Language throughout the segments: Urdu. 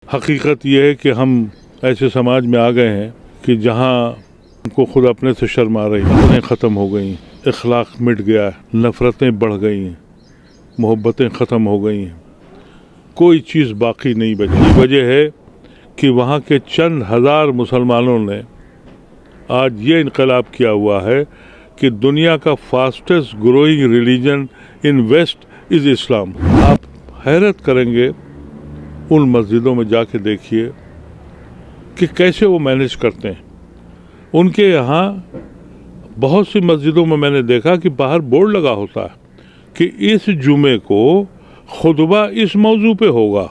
حقیقت یہ ہے کہ ہم ایسے سماج میں آ گئے ہیں کہ جہاں ہم کو خود اپنے سے شرم آ رہی ہیں، باتیں ختم ہو گئی، اخلاق مٹ گیا ہے، نفرتیں بڑھ گئی ہیں، محبتیں ختم ہو گئی ہیں، کوئی چیز باقی نہیں بچی۔ وجہ ہے کہ وہاں کے چند ہزار مسلمانوں نے آج یہ انقلاب کیا ہوا ہے کہ دنیا کا فاسٹسٹ گروئنگ ریلیجن ان ویسٹ از اسلام۔ آپ حیرت کریں گے، ان مسجدوں میں جا کے دیکھیے کہ کیسے وہ مینیج کرتے ہیں۔ ان کے یہاں بہت سی مسجدوں میں میں نے دیکھا کہ باہر بورڈ لگا ہوتا ہے کہ اس جمعے کو خطبہ اس موضوع پہ ہوگا۔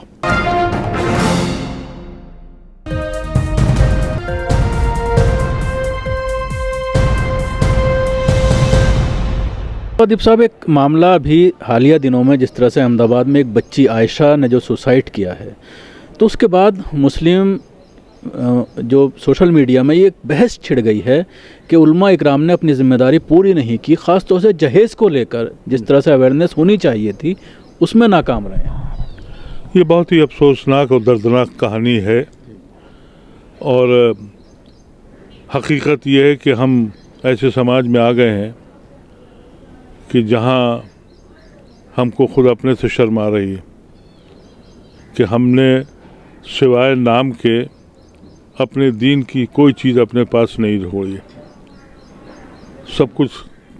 ادیب صاحب، ایک معاملہ ابھی حالیہ دنوں میں جس طرح سے احمد آباد میں ایک بچی عائشہ نے جو سوسائڈ کیا ہے، تو اس کے بعد مسلم جو سوشل میڈیا میں یہ ایک بحث چھڑ گئی ہے کہ علماء اکرام نے اپنی ذمہ داری پوری نہیں کی، خاص طور سے جہیز کو لے کر جس طرح سے اویئرنیس ہونی چاہیے تھی اس میں ناکام رہے ہیں۔ یہ بہت ہی افسوسناک اور دردناک کہانی ہے، اور حقیقت یہ ہے کہ ہم ایسے سماج میں آ گئے ہیں کہ جہاں ہم کو خود اپنے سے شرم آ رہی ہے کہ ہم نے سوائے نام کے اپنے دین کی کوئی چیز اپنے پاس نہیں چھوڑی، سب کچھ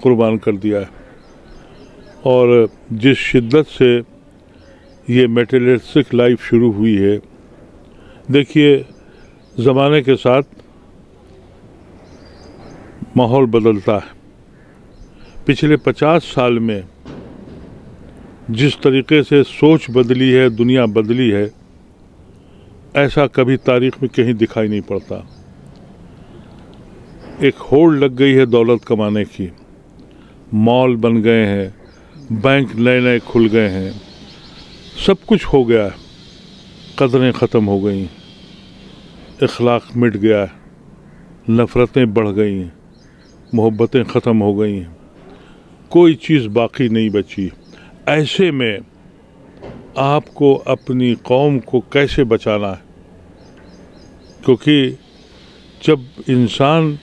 قربان کر دیا ہے۔ اور جس شدت سے یہ میٹیریلسٹک لائف شروع ہوئی ہے، دیکھیے زمانے کے ساتھ ماحول بدلتا ہے۔ پچھلے 50 سال میں جس طریقے سے سوچ بدلی ہے، دنیا بدلی ہے، ایسا کبھی تاریخ میں کہیں دکھائی نہیں پڑتا۔ ایک ہوڑ لگ گئی ہے دولت کمانے کی، مال بن گئے ہیں، بینک نئے نئے کھل گئے ہیں، سب کچھ ہو گیا ہے، قدریں ختم ہو گئی، اخلاق مٹ گیا ہے، نفرتیں بڑھ گئی ہیں، محبتیں ختم ہو گئی ہیں، کوئی چیز باقی نہیں بچی۔ ایسے میں آپ کو اپنی قوم کو کیسے بچانا ہے؟ کیونکہ جب انسان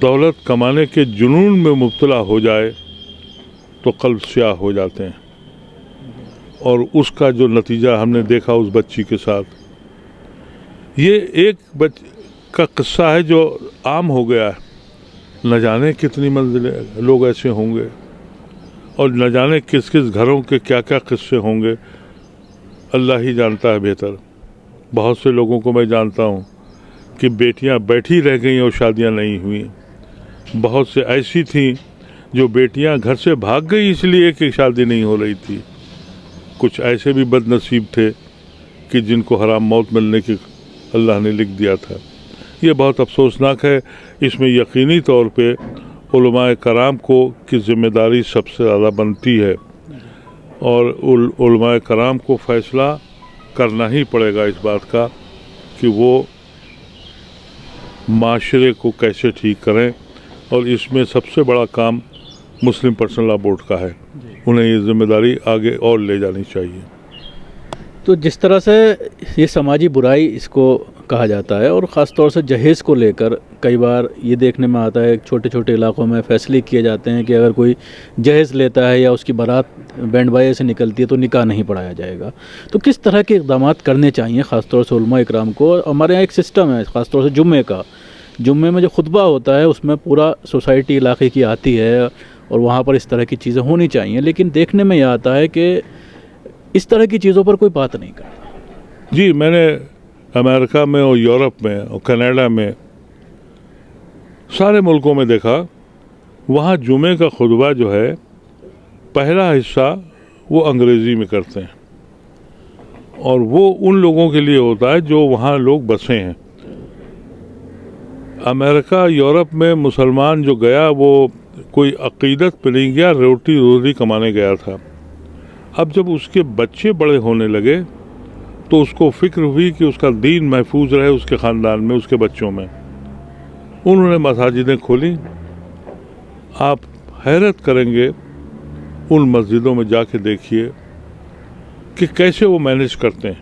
دولت کمانے کے جنون میں مبتلا ہو جائے تو قلب سیاہ ہو جاتے ہیں، اور اس کا جو نتیجہ ہم نے دیکھا اس بچی کے ساتھ، یہ ایک کا قصہ ہے جو عام ہو گیا ہے۔ نہ جانے کتنی منزلیں لوگ ایسے ہوں گے، اور نہ جانے کس کس گھروں کے کیا کیا قصے ہوں گے، اللہ ہی جانتا ہے بہتر۔ بہت سے لوگوں کو میں جانتا ہوں کہ بیٹیاں بیٹھی رہ گئیں اور شادیاں نہیں ہوئیں، بہت سے ایسی تھیں جو بیٹیاں گھر سے بھاگ گئی اس لیے کہ شادی نہیں ہو رہی تھی، کچھ ایسے بھی بد نصیب تھے کہ جن کو حرام موت ملنے کی اللہ نے لکھ دیا تھا۔ یہ بہت افسوسناک ہے۔ اس میں یقینی طور پہ علماء کرام کی ذمہ داری سب سے زیادہ بنتی ہے، اور علماء کرام کو فیصلہ کرنا ہی پڑے گا اس بات کا کہ وہ معاشرے کو کیسے ٹھیک کریں، اور اس میں سب سے بڑا کام مسلم پرسنل لاء بورڈ کا ہے۔ انہیں یہ ذمہ داری آگے اور لے جانی چاہیے۔ تو جس طرح سے یہ سماجی برائی اس کو کہا جاتا ہے، اور خاص طور سے جہیز کو لے کر کئی بار یہ دیکھنے میں آتا ہے چھوٹے چھوٹے علاقوں میں فیصلے کیے جاتے ہیں کہ اگر کوئی جہیز لیتا ہے یا اس کی بارات بینڈ باجے سے نکلتی ہے تو نکاح نہیں پڑھایا جائے گا۔ تو کس طرح کے اقدامات کرنے چاہیے خاص طور سے علماء اکرام کو؟ ہمارے یہاں ایک سسٹم ہے خاص طور سے جمعے میں جو خطبہ ہوتا ہے اس میں پورا سوسائٹی علاقے کی آتی ہے، اور وہاں پر اس طرح کی چیزیں ہونی چاہیے، لیکن دیکھنے میں یہ آتا ہے کہ اس طرح کی چیزوں پر کوئی بات نہیں کرتا۔ جی، میں نے امریکہ میں اور یورپ میں اور کینیڈا میں سارے ملکوں میں دیکھا، وہاں جمعے کا خطبہ جو ہے پہلا حصہ وہ انگریزی میں کرتے ہیں، اور وہ ان لوگوں کے لیے ہوتا ہے جو وہاں لوگ بسے ہیں۔ امریکہ یورپ میں مسلمان جو گیا وہ کوئی عقیدت پہ نہیں گیا، روٹی روزی کمانے گیا تھا۔ اب جب اس کے بچے بڑے ہونے لگے تو اس کو فکر ہوئی کہ اس کا دین محفوظ رہے اس کے خاندان میں، اس کے بچوں میں۔ انہوں نے مساجدیں کھولیں۔ آپ حیرت کریں گے، ان مسجدوں میں جا کے دیکھیے کہ کیسے وہ مینیج کرتے ہیں۔